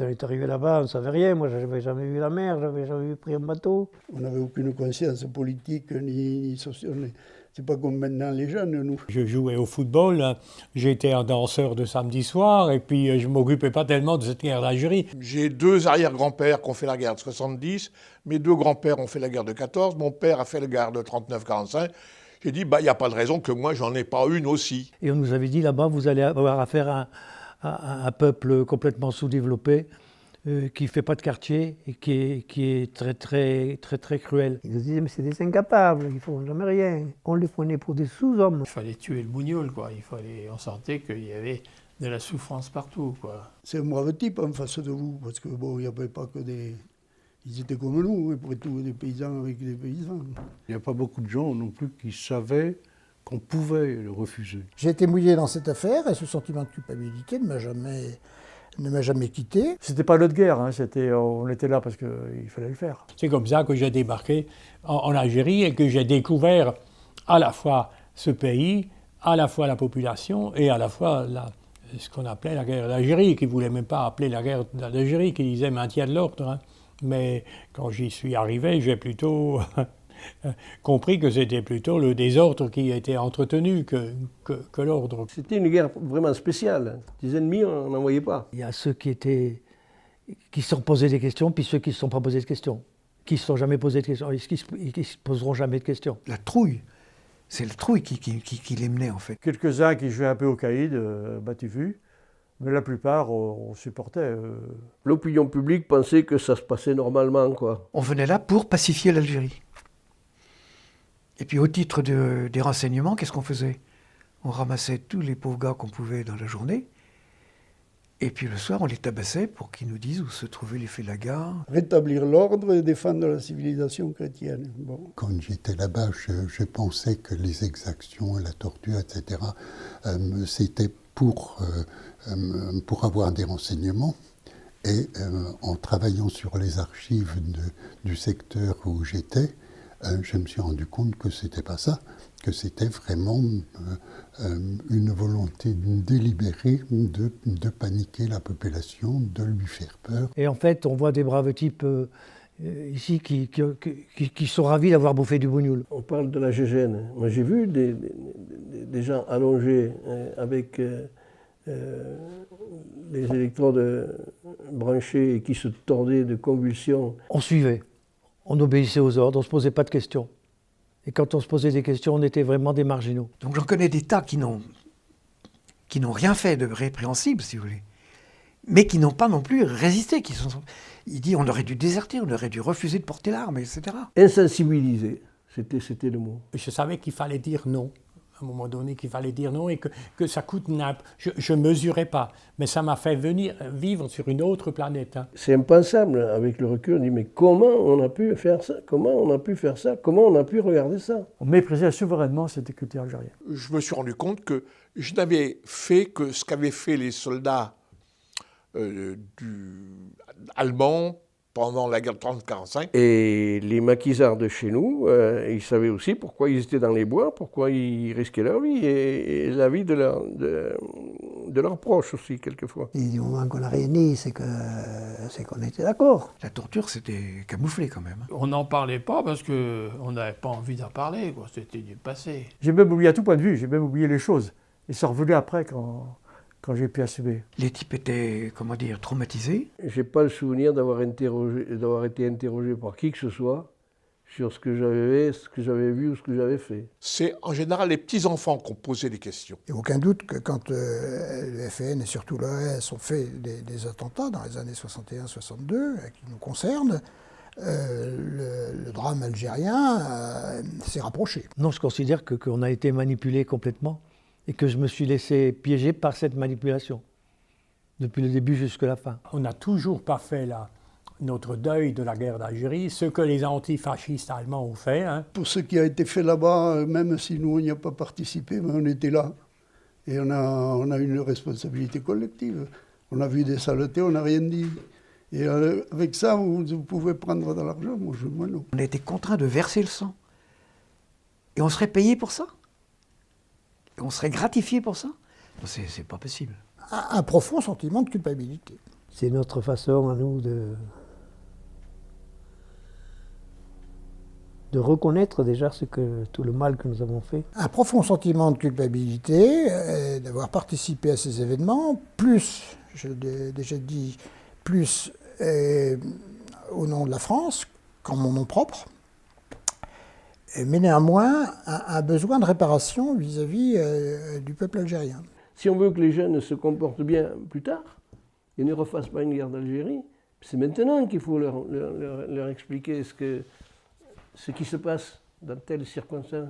on est arrivé là-bas, on ne savait rien. Moi, je n'avais jamais vu la mer, je n'avais jamais pris un bateau. On n'avait aucune conscience politique ni sociale. C'est pas comme maintenant les jeunes, nous. Je jouais au football, j'étais un danseur de samedi soir et puis je ne m'occupais pas tellement de cette guerre d'Algérie. J'ai 2 arrière-grands-pères qui ont fait la guerre de 70, mes 2 grands-pères ont fait la guerre de 14, mon père a fait la guerre de 39-45. J'ai dit, il n'y a pas de raison que moi, j'en ai pas une aussi. Et on nous avait dit, là-bas, vous allez avoir affaire à un peuple complètement sous-développé, qui ne fait pas de quartier et qui est très cruel. Ils nous disaient, mais c'est des incapables, ils ne font jamais rien. On les prenait pour des sous-hommes. Il fallait tuer le bougnoul, quoi. On sentait qu'il y avait de la souffrance partout, quoi. C'est un brave type en face de vous, parce que bon, il n'y avait pas que des... Ils étaient comme nous, après tout, des paysans avec des paysans. Il n'y a pas beaucoup de gens non plus qui savaient qu'on pouvait le refuser. J'ai été mouillé dans cette affaire et ce sentiment de culpabilité ne m'a jamais quitté. C'était pas notre guerre, hein, on était là parce qu'il fallait le faire. C'est comme ça que j'ai débarqué en Algérie et que j'ai découvert à la fois ce pays, à la fois la population et à la fois ce qu'on appelait la guerre d'Algérie, qui ne voulait même pas appeler la guerre d'Algérie, qui disait maintien de l'ordre. Hein. Mais quand j'y suis arrivé, j'ai plutôt compris que c'était plutôt le désordre qui était entretenu que l'ordre. C'était une guerre vraiment spéciale. Des ennemis, on n'en voyait pas. Il y a ceux qui se sont posés des questions, puis ceux qui ne se sont pas posés de questions, qui ne se sont jamais posés de questions, et qui ne se poseront jamais de questions. La trouille, c'est le trouille qui les menait en fait. Quelques-uns qui jouaient un peu au caïd, battu vu, mais la plupart, on supportait. L'opinion publique pensait que ça se passait normalement, quoi. On venait là pour pacifier l'Algérie. Et puis au titre des renseignements, qu'est-ce qu'on faisait? On ramassait tous les pauvres gars qu'on pouvait dans la journée, et puis le soir, on les tabassait pour qu'ils nous disent où se trouvaient les félagas. Rétablir l'ordre et défendre la civilisation chrétienne. Bon. Quand j'étais là-bas, je pensais que les exactions, la torture, etc., c'était pour avoir des renseignements. Et en travaillant sur les archives du secteur où j'étais, je me suis rendu compte que c'était pas ça, que c'était vraiment une volonté délibérée de paniquer la population, de lui faire peur. Et en fait, on voit des braves types ici qui sont ravis d'avoir bouffé du bougnoul. On parle de la gégène. Moi, j'ai vu des gens allongés avec les électrodes branchées et qui se tordaient de convulsions. On suivait, on obéissait aux ordres, on ne se posait pas de questions. Et quand on se posait des questions, on était vraiment des marginaux. Donc j'en connais des tas qui n'ont rien fait de répréhensible, si vous voulez, mais qui n'ont pas non plus résisté. Il dit on aurait dû déserter, on aurait dû refuser de porter l'arme, etc. Insensibilisé, c'était le mot. Je savais qu'il fallait dire non. À un moment donné, qu'il fallait dire non et que ça coûte nappe. Je ne mesurais pas, mais ça m'a fait vivre sur une autre planète. Hein. C'est impensable, avec le recul, on dit mais comment on a pu faire ça? Comment on a pu faire ça? Comment on a pu regarder ça? On méprisait souverainement cette culture algérienne. Je me suis rendu compte que je n'avais fait que ce qu'avaient fait les soldats allemands pendant la guerre de 30-45. Et les maquisards de chez nous, ils savaient aussi pourquoi ils étaient dans les bois, pourquoi ils risquaient leur vie et la vie de leurs proches aussi, quelquefois. Et du moment qu'on n'a rien dit, c'est qu'on était d'accord. La torture, c'était camouflé quand même. On n'en parlait pas parce qu'on n'avait pas envie d'en parler, quoi. C'était du passé. J'ai même oublié à tout point de vue, j'ai même oublié les choses. Et ça revenait après quand j'ai pu assumer. Les types étaient, comment dire, traumatisés. J'ai pas le souvenir d'avoir été interrogé par qui que ce soit sur ce que j'avais vu ou ce que j'avais fait. C'est en général les petits-enfants qui ont posé des questions. Il n'y a aucun doute que quand le FN et surtout l'OAS ont fait des attentats dans les années 61-62, qui nous concernent, le drame algérien s'est rapproché. Non, je considère qu'on a été manipulé complètement et que je me suis laissé piéger par cette manipulation, depuis le début jusqu'à la fin. On n'a toujours pas fait notre deuil de la guerre d'Algérie, ce que les antifascistes allemands ont fait. Hein. Pour ce qui a été fait là-bas, même si nous, on n'y a pas participé, mais on était là. Et on a une responsabilité collective. On a vu des saletés, on n'a rien dit. Et avec ça, vous pouvez prendre de l'argent, moi non. On a été contraints de verser le sang. Et on serait payé pour ça? On serait gratifié pour ça? C'est pas possible. Un profond sentiment de culpabilité. C'est notre façon à nous de reconnaître déjà tout le mal que nous avons fait. Un profond sentiment de culpabilité d'avoir participé à ces événements, plus, je l'ai déjà dit, plus au nom de la France qu'en mon nom propre, mais néanmoins un besoin de réparation vis-à-vis du peuple algérien. Si on veut que les jeunes se comportent bien plus tard et ne refassent pas une guerre d'Algérie, c'est maintenant qu'il faut leur expliquer ce qui se passe dans telles circonstances.